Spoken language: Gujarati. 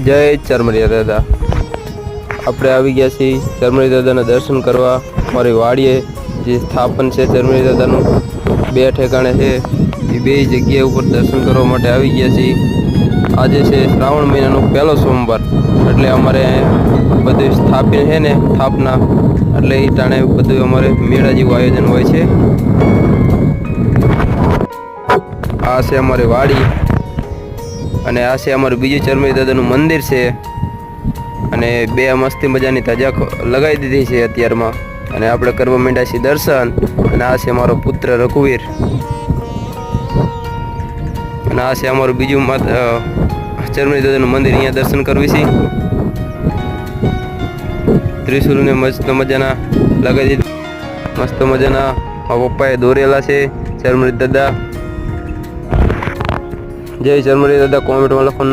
જય ચરમરિયા દાદા. આપણે આવી ગયા છીએ ચરમરિયા દાદાના દર્શન કરવા. મારી વાડીએ જે સ્થાપન છે ચરમરિયા દાદાનું 2 ઠેકાણે છે, એ 2 જગ્યા ઉપર દર્શન કરવા માટે આવી ગયા છીએ. આજે છે શ્રાવણ મહિનાનો પહેલો સોમવાર, એટલે અમારે બધું સ્થાપન છે ને સ્થાપના, એટલે એ ટાણે બધું અમારે મેળા જેવું આયોજન હોય છે. આ છે અમારી વાડી અને આ છે અમારું બીજું ચરમરિયા દાદાનું મંદિર છે. અને 2 મસ્તી મજાની ધજા લગાવી દીધી છે અત્યારમાં, અને આપણે કરવા માંડ્યા છીએ દર્શન. અને આ છે મારો પુત્ર રઘુવીર, અને આ છે અમારું બીજું ચરમરિયા દાદાનું મંદિર. અહીંયા દર્શન કરવી છે. ત્રિશુલને મસ્ત મજાના લગાવી દીધા, મસ્ત મજાના મારા પપ્પાએ દોરેલા છે ચરમરિયા દાદા. જય ચરમરિયા દાદા. કોમેન્ટમાં લખો.